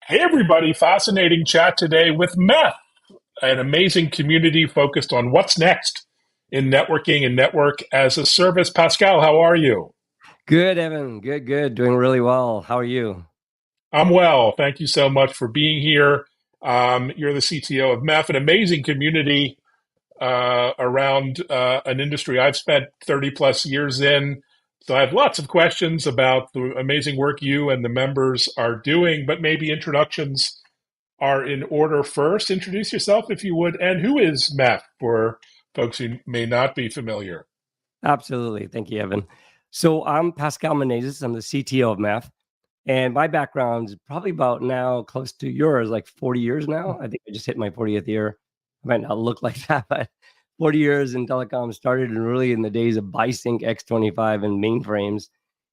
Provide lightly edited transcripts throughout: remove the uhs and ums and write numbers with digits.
Hey, everybody. Fascinating chat today with MEF, an amazing community focused on what's next in networking and network as a service. Pascal, how are you? Good, Evan. Good. Doing really well. How are you? I'm well. Thank you so much for being here. You're the CTO of MEF, an amazing community around an industry I've spent 30 plus years in. So I have lots of questions about the amazing work you and the members are doing, but maybe introductions are in order first. Introduce yourself if you would, and who is Matt for folks who may not be familiar? Absolutely. Thank you, Evan. So I'm Pascal Menezes. I'm the CTO of MEF. And my background is probably about now close to yours, like 40 years now. I think I just hit my 40th year. I might not look like that, but 40 years in telecom started really in the days of BiSync X25 and mainframes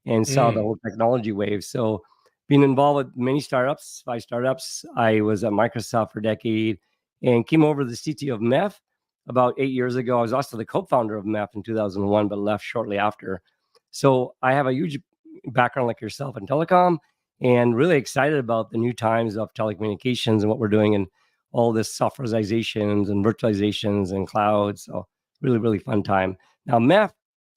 and saw the Mm, whole technology wave. So being involved with many startups, 5 startups, I was at Microsoft for a decade and came over to the CTO of MEF about 8 years ago. I was also the co-founder of MEF in 2001, but left shortly after. So I have a huge background like yourself in telecom and really excited about the new times of telecommunications and what we're doing and all this softwareizations and virtualizations and clouds. So really fun time. Now MEF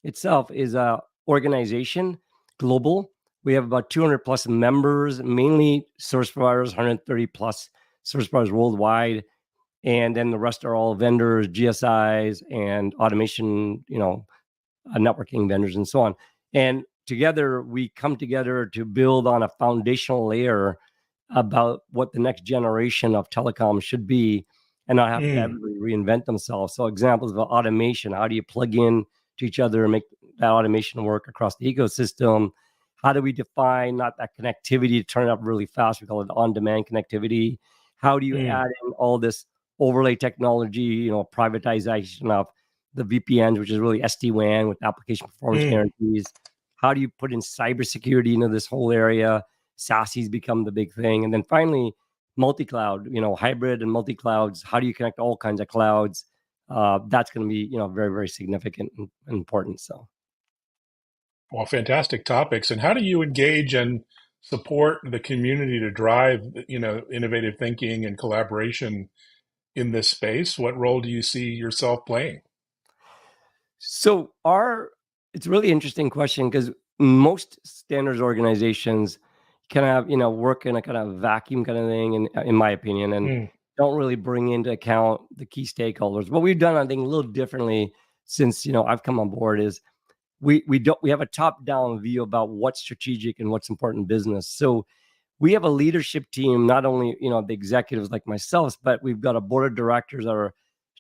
itself is a organization global. We have about 200 plus members, mainly service providers, 130 plus service providers worldwide. And then the rest are all vendors, GSIs, and automation, networking vendors and so on. And together we come together to build on a foundational layer about what the next generation of telecom should be and not have to mm, everybody reinvent themselves. So examples of automation, how do you plug in to each other and make that automation work across the ecosystem? How do we define not that connectivity to turn it up really fast? We call it on-demand connectivity. How do you mm, add in all this overlay technology, privatization of the VPNs, which is really SD-WAN with application performance mm. guarantees? How do you put in cybersecurity into this whole area? SASE's become the big thing. And then finally, multi-cloud, hybrid and multi-clouds. How do you connect all kinds of clouds? That's going to be, very significant and important. So Well, fantastic topics. And how do you engage and support the community to drive, innovative thinking and collaboration in this space? What role do you see yourself playing? So our it's a really interesting question because most standards organizations kind of work in a kind of vacuum kind of thing, in my opinion, and Mm, don't really bring into account the key stakeholders. What we've done, I think, a little differently since I've come on board is we have a top down view about what's strategic and what's important in business. So we have a leadership team, not only the executives like myself, but we've got a board of directors that are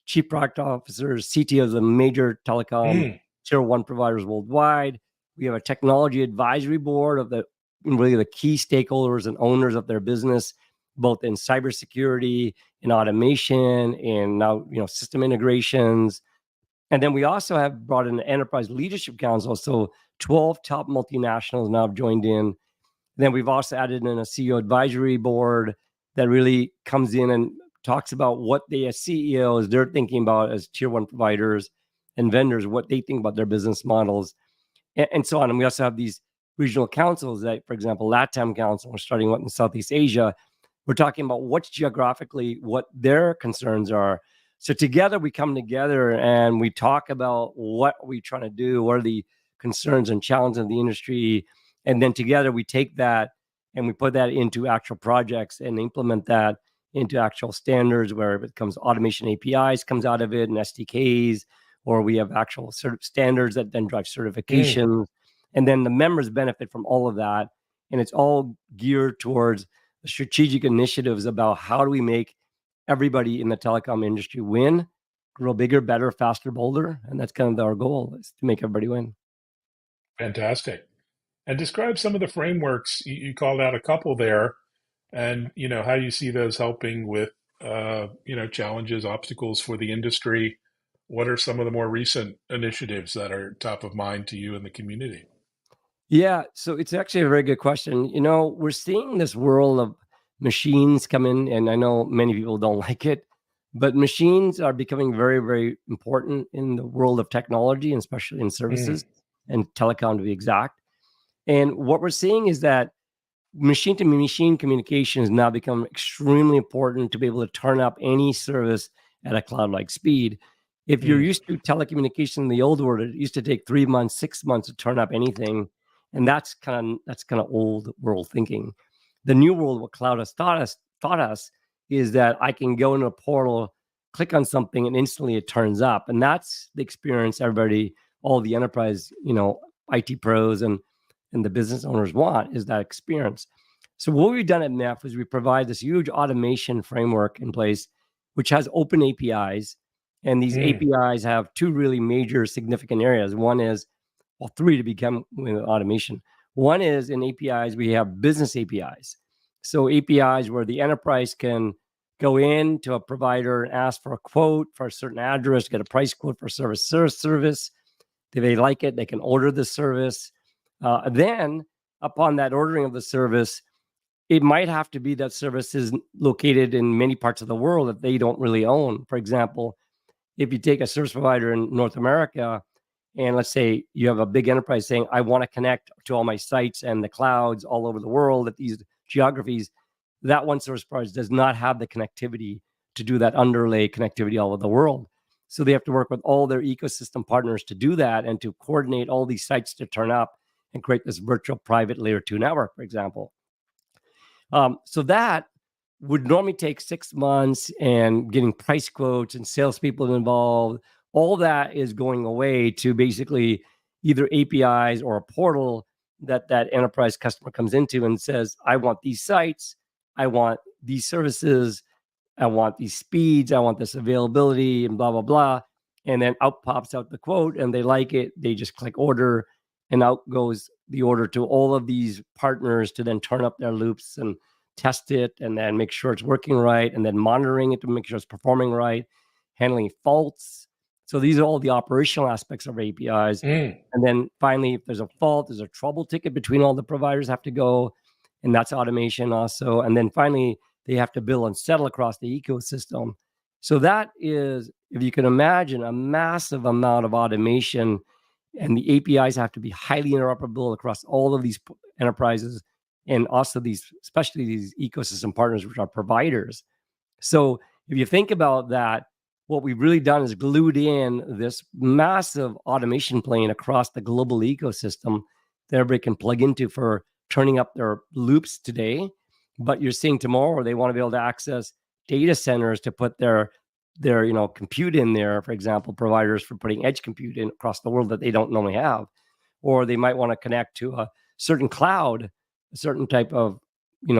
chief product officers, CTOs of major telecom mm, tier one providers worldwide. We have a technology advisory board of the really the key stakeholders and owners of their business, both in cybersecurity, in automation, and now system integrations. And then we also have brought in an enterprise leadership council. So 12 top multinationals now have joined in. Then we've also added in a CEO advisory board that really comes in and talks about what they, as CEOs, they're thinking about as tier one providers and vendors, what they think about their business models, and so on. And we also have these regional councils that, for example, LATAM Council, we're starting one in Southeast Asia. We're talking about what's geographically what their concerns are. So together we come together and we talk about what are we trying to do, what are the concerns and challenges of the industry, and then together we take that and we put that into actual projects and implement that into actual standards where it becomes automation APIs comes out of it and SDKs, or we have actual standards that then drive mm. certifications. And then the members benefit from all of that. And it's all geared towards the strategic initiatives about how do we make everybody in the telecom industry win, grow bigger, better, faster, bolder. And that's kind of our goal, is to make everybody win. Fantastic. And describe some of the frameworks. You called out a couple there, and how you see those helping with challenges, obstacles for the industry. What are some of the more recent initiatives that are top of mind to you and the community? Yeah, so it's actually a very good question. We're seeing this world of machines come in, and I know many people don't like it, but machines are becoming very important in the world of technology, and especially in Mm, services and telecom to be exact. And what we're seeing is that machine-to-machine communication has now become extremely important to be able to turn up any service at a cloud-like speed. If you're used to telecommunication in the old world, it used to take 3 months, 6 months to turn up anything, and that's kind of old world thinking. The new world, what cloud has taught us is that I can go into a portal, click on something, and instantly it turns up, and that's the experience everybody, all the enterprise, IT pros and the business owners want, is that experience. So what we've done at MEF is we provide this huge automation framework in place, which has open APIs. And these APIs have two really major significant areas. One is, well, three to become automation. One is in APIs, we have business APIs. So APIs where the enterprise can go in to a provider and ask for a quote for a certain address, get a price quote for service. If they like it, they can order the service. Then, upon that ordering of the service, it might have to be that service is located in many parts of the world that they don't really own. For example, if you take a service provider in North America, and let's say you have a big enterprise saying, I want to connect to all my sites and the clouds all over the world at these geographies, that one service provider does not have the connectivity to do that underlay connectivity all over the world. So they have to work with all their ecosystem partners to do that and to coordinate all these sites to turn up and create this virtual private layer 2 network, for example. So that would normally take 6 months, and getting price quotes and salespeople involved, all that is going away to basically either APIs or a portal that enterprise customer comes into and says, I want these sites, I want these services, I want these speeds, I want this availability, and blah, blah, blah. And then out pops out the quote, and they like it. They just click order, and out goes the order to all of these partners to then turn up their loops and test it, and then make sure it's working right, and then monitoring it to make sure it's performing right, handling faults. So these are all the operational aspects of APIs. And then finally, if there's a fault, there's a trouble ticket between all the providers have to go, and that's automation also. And then finally, they have to bill and settle across the ecosystem. So that is, if you can imagine, a massive amount of automation, and the APIs have to be highly interoperable across all of these enterprises, and also especially these ecosystem partners, which are providers. So if you think about that, what we've really done is glued in this massive automation plane across the global ecosystem that everybody can plug into for turning up their loops today. But you're seeing tomorrow, they want to be able to access data centers to put their compute in there, for example, providers for putting edge compute in across the world that they don't normally have. Or they might want to connect to a certain cloud, a certain type of,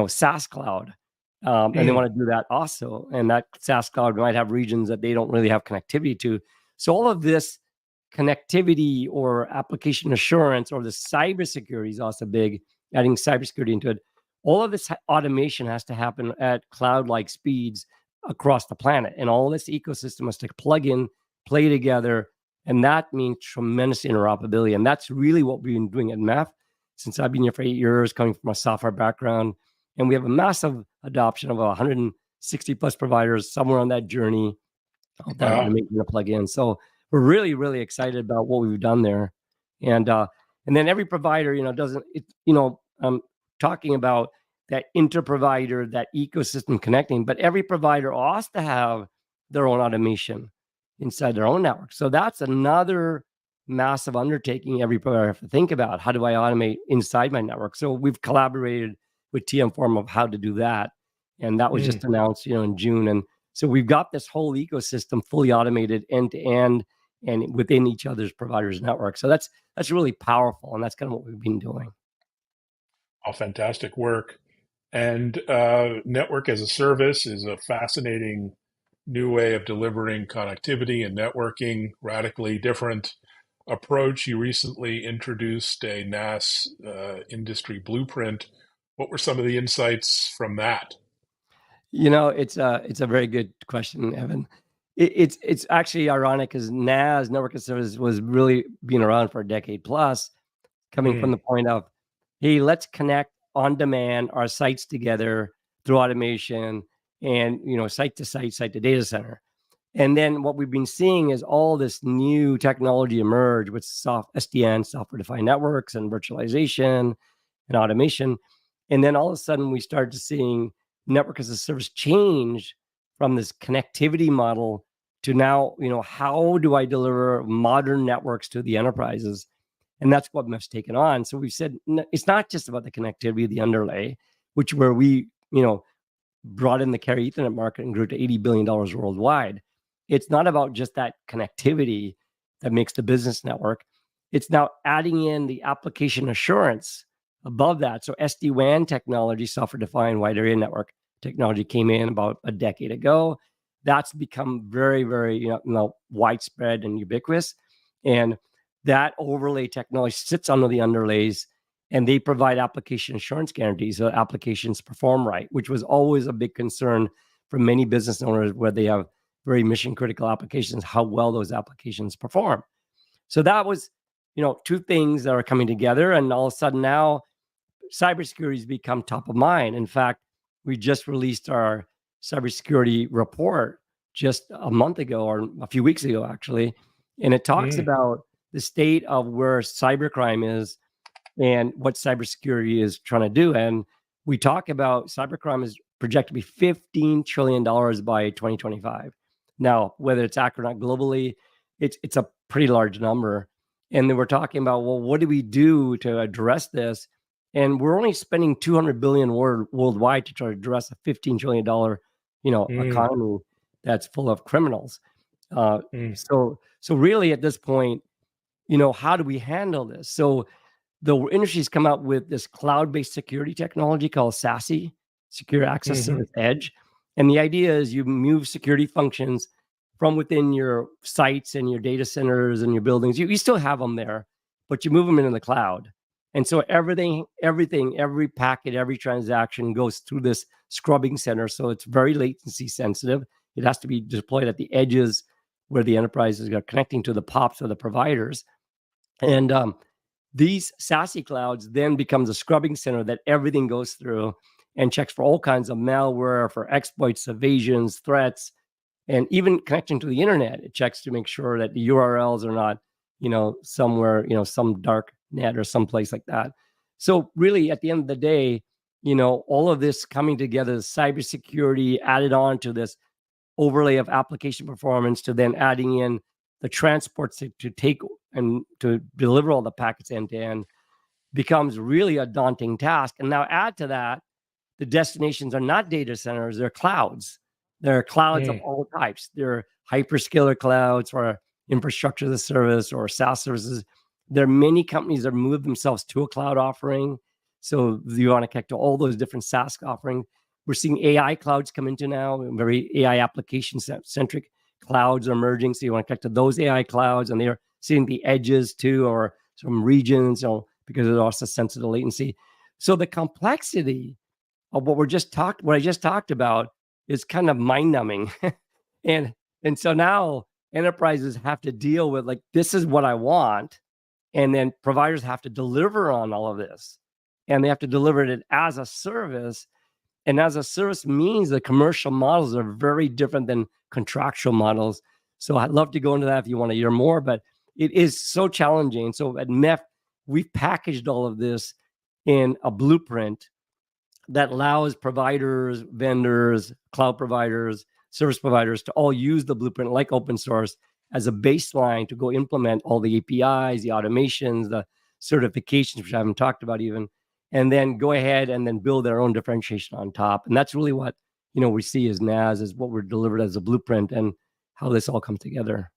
SaaS cloud. And they want to do that also. And that SaaS cloud might have regions that they don't really have connectivity to. So all of this connectivity or application assurance or the cybersecurity is also big, adding cybersecurity into it. All of this automation has to happen at cloud-like speeds across the planet. And all this ecosystem has to plug in, play together. And that means tremendous interoperability. And that's really what we've been doing at MEF since I've been here for 8 years, coming from a software background. And we have a massive adoption of 160 plus providers somewhere on that journey of that automation to plug in. So we're really, really excited about what we've done there. And then every provider, I'm talking about that inter-provider, that ecosystem connecting, but every provider also has to have their own automation inside their own network. So that's another massive undertaking every provider have to think about. How do I automate inside my network? So we've collaborated with TM Forum of how to do that. And that was just announced, in June. And so we've got this whole ecosystem fully automated end to end and within each other's providers' network. So that's really powerful. And that's kind of what we've been doing. Oh, fantastic work. And network as a service is a fascinating new way of delivering connectivity and networking, radically different approach. You recently introduced a NAS industry blueprint. What were some of the insights from that? It's a very good question, Evan. It's actually ironic because NAS, network as a service, was really being around for a decade plus, coming from the point of, hey, let's connect on demand our sites together through automation and, site to site, site to data center. And then what we've been seeing is all this new technology emerge with SDN, software defined networks, and virtualization and automation. And then all of a sudden we started seeing network as a service change from this connectivity model to now, how do I deliver modern networks to the enterprises? And that's what MEF's taken on. So we've said it's not just about the connectivity of the underlay, which where we, brought in the carrier Ethernet market and grew to $80 billion worldwide. It's not about just that connectivity that makes the business network. It's now adding in the application assurance above that. So SD-WAN technology, software-defined wide area network technology, came in about a decade ago. That's become very, very widespread and ubiquitous. And that overlay technology sits under the underlays, and they provide application assurance guarantees so applications perform right, which was always a big concern for many business owners where they have very mission critical applications, how well those applications perform. So that was, two things that are coming together, and all of a sudden now cybersecurity has become top of mind. In fact, we just released our cybersecurity report just a month ago, or a few weeks ago, actually. And it talks about the state of where cybercrime is and what cybersecurity is trying to do. And we talk about cybercrime is projected to be $15 trillion by 2025. Now, whether it's accurate or not globally, it's a pretty large number. And then we're talking about, well, what do we do to address this? And we're only spending $200 billion worldwide to try to address a $15 trillion, economy that's full of criminals. So really at this point, how do we handle this? So the industry's come out with this cloud-based security technology called SASE, Secure Access Service Edge. And the idea is you move security functions from within your sites and your data centers and your buildings. You still have them there, but you move them into the cloud. And so everything, every packet, every transaction goes through this scrubbing center. So it's very latency sensitive. It has to be deployed at the edges where the enterprises are connecting to the POPs or the providers. And these SASE clouds then becomes a scrubbing center that everything goes through and checks for all kinds of malware, for exploits, evasions, threats, and even connection to the internet. It checks to make sure that the URLs are not, somewhere, some dark net or someplace like that. So really, at the end of the day, all of this coming together, cybersecurity added on to this overlay of application performance, to then adding in the transports to take and to deliver all the packets end to end, becomes really a daunting task. And now add to that, the destinations are not data centers, they're clouds. They're clouds of all types. They're hyperscaler clouds for infrastructure as a service or SaaS services. There are many companies that move themselves to a cloud offering. So you want to connect to all those different SaaS offerings. We're seeing AI clouds come into now, very AI application-centric clouds are emerging. So you want to connect to those AI clouds, and they're seeing the edges too, or some regions, because it's also sensitive to latency. So the complexity of what I just talked about is kind of mind-numbing. and so now enterprises have to deal with, like, this is what I want. And then providers have to deliver on all of this. And they have to deliver it as a service. And as a service means the commercial models are very different than contractual models. So I'd love to go into that if you want to hear more, but it is so challenging. So at MEF, we've packaged all of this in a blueprint that allows providers, vendors, cloud providers, service providers to all use the blueprint like open source as a baseline to go implement all the APIs, the automations, the certifications, which I haven't talked about even, and then go ahead and then build their own differentiation on top. And that's really what we see as NAS, is what we're delivered as a blueprint and how this all comes together.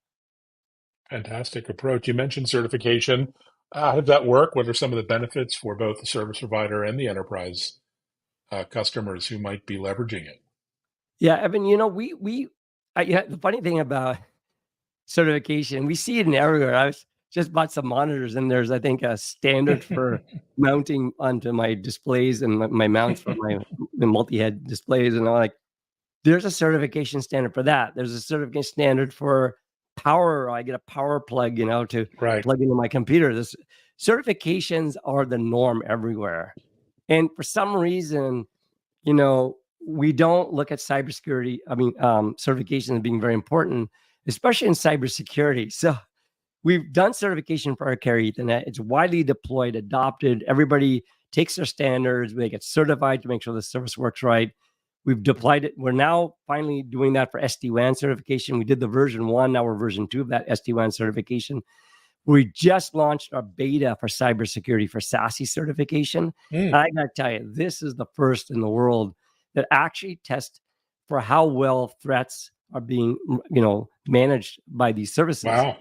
Fantastic approach. You mentioned certification. How does that work? What are some of the benefits for both the service provider and the enterprise customers who might be leveraging it? Yeah, Evan, the funny thing about certification, we see it in everywhere. I just bought some monitors, and there's, I think, a standard for mounting onto my displays and my mounts for my multi-head displays. And I'm like, there's a certification standard for that. There's a certification standard for power. I get a power plug, to plug into my computer. This certifications are the norm everywhere. And for some reason, we don't look at cybersecurity, certification as being very important, especially in cybersecurity. So we've done certification for our carrier Ethernet. It's widely deployed, adopted. Everybody takes their standards, they get certified to make sure the service works right. We've deployed it. We're now finally doing that for SD-WAN certification. We did the version 1, now we're version 2 of that SD-WAN certification. We just launched our beta for cybersecurity for SASE certification. And I got to tell you, this is the first in the world that actually tests for how well threats are being, managed by these services. Wow.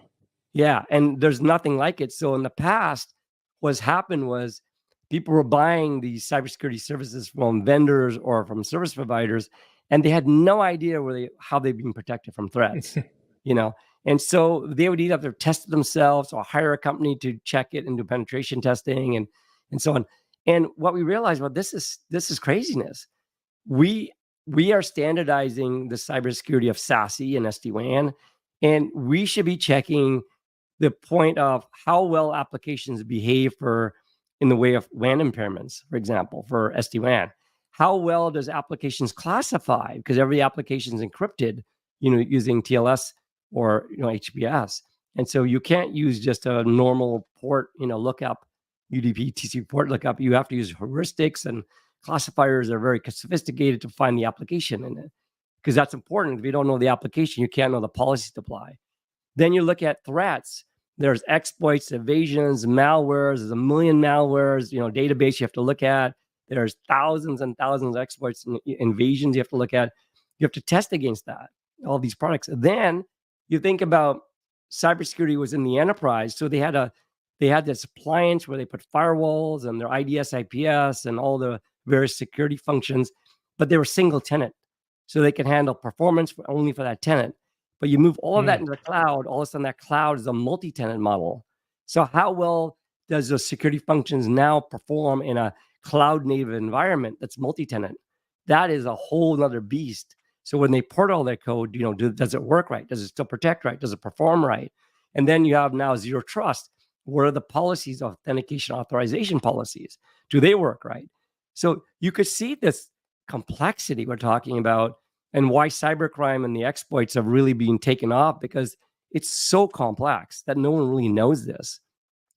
Yeah, and there's nothing like it. So in the past, what's happened was people were buying these cybersecurity services from vendors or from service providers, and they had no idea how they've been protected from threats, And so they would either test it themselves or hire a company to check it and do penetration testing and so on. And what we realized, well, this is craziness. We are standardizing the cybersecurity of SASE and SD-WAN, and we should be checking the point of how well applications behave in the way of WAN impairments, for example, for SD-WAN. How well does applications classify? Because every application is encrypted, using TLS or HPS. And so you can't use just a normal port, lookup, UDP, TCP port lookup. You have to use heuristics, and classifiers are very sophisticated to find the application in it. Because that's important. If you don't know the application, you can't know the policies to apply. Then you look at threats. There's exploits, evasions, malwares. There's a million malwares, database you have to look at. There's thousands and thousands of exploits and invasions you have to look at. You have to test against that, all these products. Then you think about cybersecurity was in the enterprise. So they had this appliance where they put firewalls and their IDS, IPS, and all the various security functions, but they were single tenant. So they can handle performance only for that tenant. But you move all of that into the cloud, all of a sudden that cloud is a multi-tenant model. So how well does those security functions now perform in a cloud-native environment that's multi-tenant? That is a whole nother beast. So when they port all their code, does it work right? Does it still protect right? Does it perform right? And then you have now zero trust. What are the policies, authentication, authorization policies? Do they work right? So you could see this complexity we're talking about, and why cybercrime and the exploits have really been taken off, because it's so complex that no one really knows this.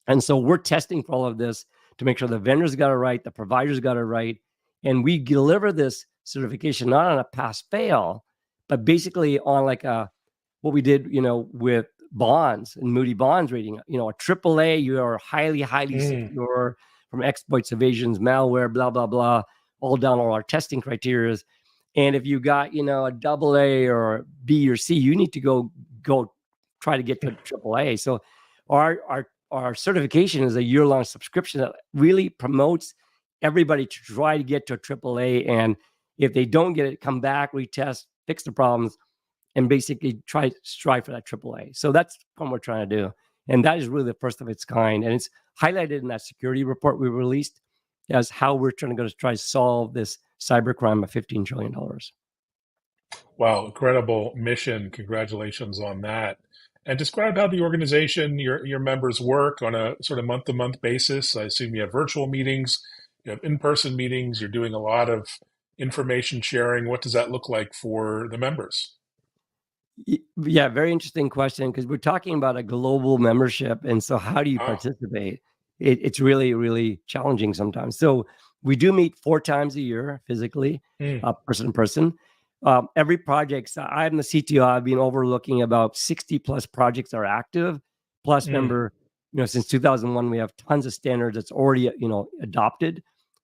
And so we're testing for all of this to make sure the vendors got it right, the providers got it right. And we deliver this certification not on a pass fail, but basically on what we did, with bonds and Moody bonds rating, a AAA, you are highly secure from exploits, evasions, malware, blah, blah, blah, all down all our testing criteria. And if you got, a double A or B or C, you need to go try to get to AAA. So our certification is a year-long subscription that really promotes everybody to try to get to a AAA. And if they don't get it, come back, retest, fix the problems, and basically strive for that AAA. So that's what we're trying to do. And that is really the first of its kind. And it's highlighted in that security report we released as how we're trying to try to solve this cybercrime of $15 trillion. Wow, incredible mission. Congratulations on that. And describe how the organization, your members work on a sort of month-to-month basis. I assume you have virtual meetings, you have in-person meetings, you're doing a lot of information sharing. What does that look like for the members? Yeah, very interesting question, because we're talking about a global membership. And so how do you participate? It's really, really challenging sometimes. So we do meet 4 times a year physically, person to person. Every project, so I'm the CTO, I've been overlooking about 60 plus projects are active. Plus, remember, since 2001, we have tons of standards that's already, adopted.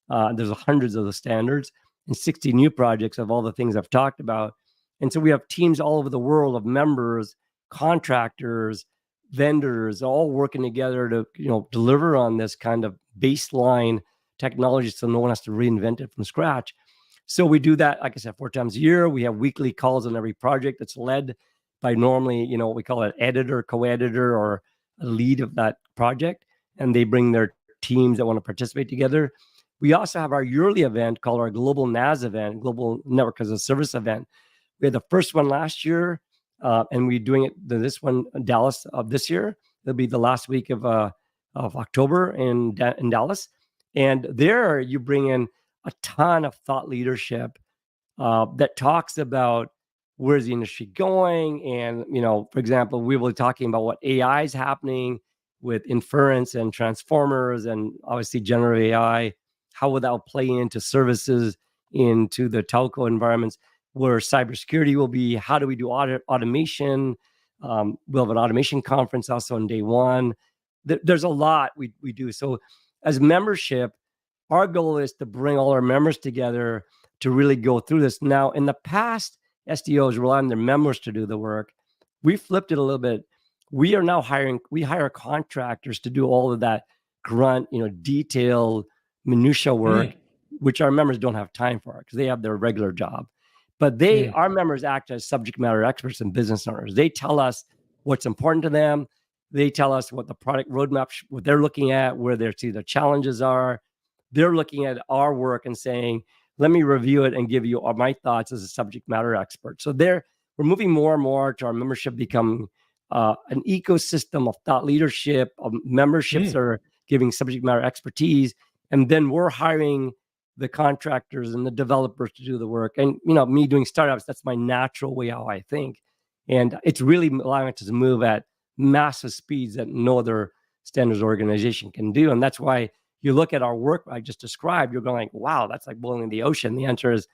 There's hundreds of the standards and 60 new projects of all the things I've talked about. And so we have teams all over the world of members, contractors, vendors, all working together to, deliver on this kind of baseline technology so no one has to reinvent it from scratch. So we do that, like I said, 4 times a year. We have weekly calls on every project that's led by normally, what we call an editor, co-editor, or a lead of that project. And they bring their teams that want to participate together. We also have our yearly event called our Global NAS event, Global Network as a Service event. We had the first one last year, and we're doing it this one in Dallas of this year. It'll be the last week of October in Dallas. And there you bring in a ton of thought leadership that talks about where's the industry going. And, for example, we were talking about what AI is happening with inference and transformers and obviously generative AI. how would that play into services, into the telco environments, where cybersecurity will be, how do we do automation? We'll have an automation conference also on day one. There's a lot we do. So as membership, our goal is to bring all our members together to really go through this. Now, in the past, SDOs rely on their members to do the work. We flipped it a little bit. We are now we hire contractors to do all of that grunt, detailed minutia work, which our members don't have time for because they have their regular job. But our members act as subject matter experts and business owners. They tell us what's important to them. They tell us what the product roadmap, what they're looking at, where their challenges are. They're looking at our work and saying, let me review it and give you my thoughts as a subject matter expert. So we're moving more and more to our membership becoming an ecosystem of thought leadership, of memberships that are giving subject matter expertise. And then we're hiring the contractors and the developers to do the work. And, me doing startups, that's my natural way how I think. And it's really allowing us to move at massive speeds that no other standards organization can do. And that's why you look at our work I just described, you're going, wow, that's like boiling the ocean. The answer is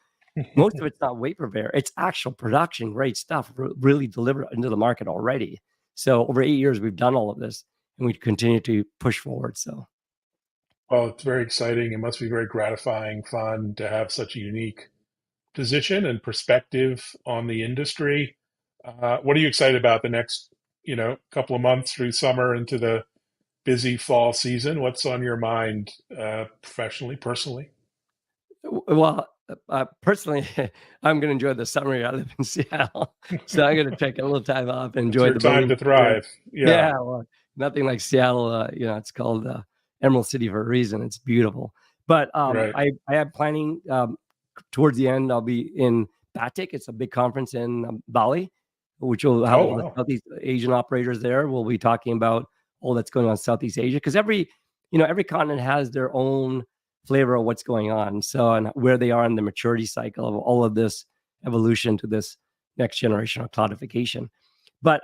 most of it's not vaporware. It's actual production, great stuff, really delivered into the market already. So over 8 years, we've done all of this and we continue to push forward. So. Well, it's very exciting. It must be very gratifying, fun to have such a unique position and perspective on the industry. What are you excited about the next, couple of months through summer into the busy fall season? What's on your mind professionally, personally? Well, personally, I'm going to enjoy the summer. I live in Seattle, so I'm going to take a little time off and enjoy the time to thrive. Yeah. Well, nothing like Seattle. It's called Emerald City for a reason. It's beautiful. But Right. I am planning towards the end. I'll be in Batik. It's a big conference in Bali, which will have all the Southeast Asian operators there. We'll be talking about all that's going on in Southeast Asia because every continent has their own flavor of what's going on. So, and where they are in the maturity cycle of all of this evolution to this next generation of cloudification. But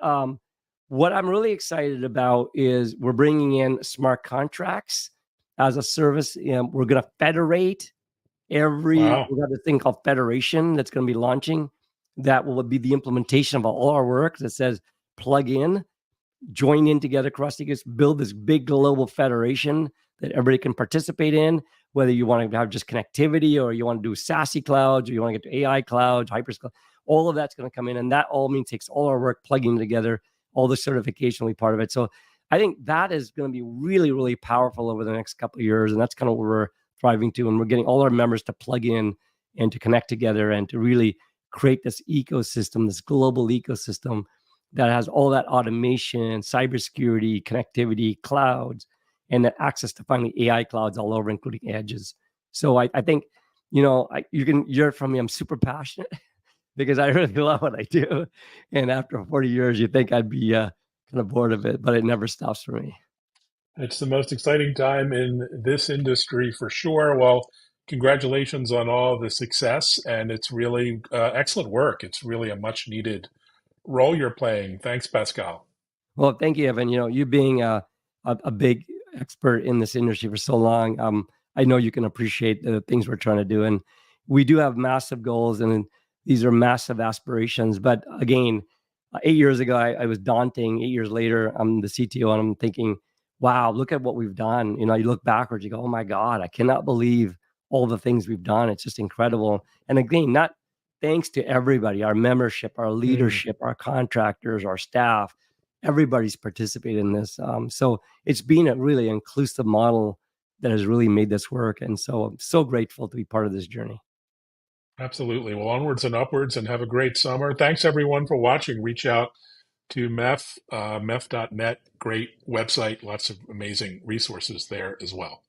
what I'm really excited about is we're bringing in smart contracts as a service. We're going to federate we got this thing called Federation that's going to be launching that will be the implementation of all our work that says plug in, join in together across the ecosystem, build this big global federation that everybody can participate in, whether you want to have just connectivity or you want to do SASE clouds or you want to get to AI clouds, hyperscale, all of that's going to come in. And that all means takes all our work plugging together, all the certification will be part of it. So I think that is going to be really, really powerful over the next couple of years. And that's kind of what we're thriving to. And we're getting all our members to plug in and to connect together and to really create this ecosystem, this global ecosystem that has all that automation, cybersecurity, connectivity, clouds, and the access to finally AI clouds all over, including edges. So I think, you can hear from me, I'm super passionate because I really love what I do. And after 40 years, you think I'd be kind of bored of it, but it never stops for me. It's the most exciting time in this industry for sure. Well, congratulations on all the success, and it's really excellent work. It's really a much needed role you're playing. Thanks, Pascal. Well, thank you, Evan. You being a big expert in this industry for so long, I know you can appreciate the things we're trying to do. And we do have massive goals, and these are massive aspirations. But again, 8 years ago, I was daunting. 8 years later, I'm the CTO, and I'm thinking, wow, look at what we've done. You look backwards, you go, oh my God, I cannot believe all the things we've done. It's just incredible. And again, not thanks to everybody, our membership, our leadership, our contractors, our staff, everybody's participated in this. So it's been a really inclusive model that has really made this work. And so I'm so grateful to be part of this journey. Absolutely. Well, onwards and upwards, and have a great summer. Thanks, everyone, for watching. Reach out to MEF, MEF.net. Great website, lots of amazing resources there as well.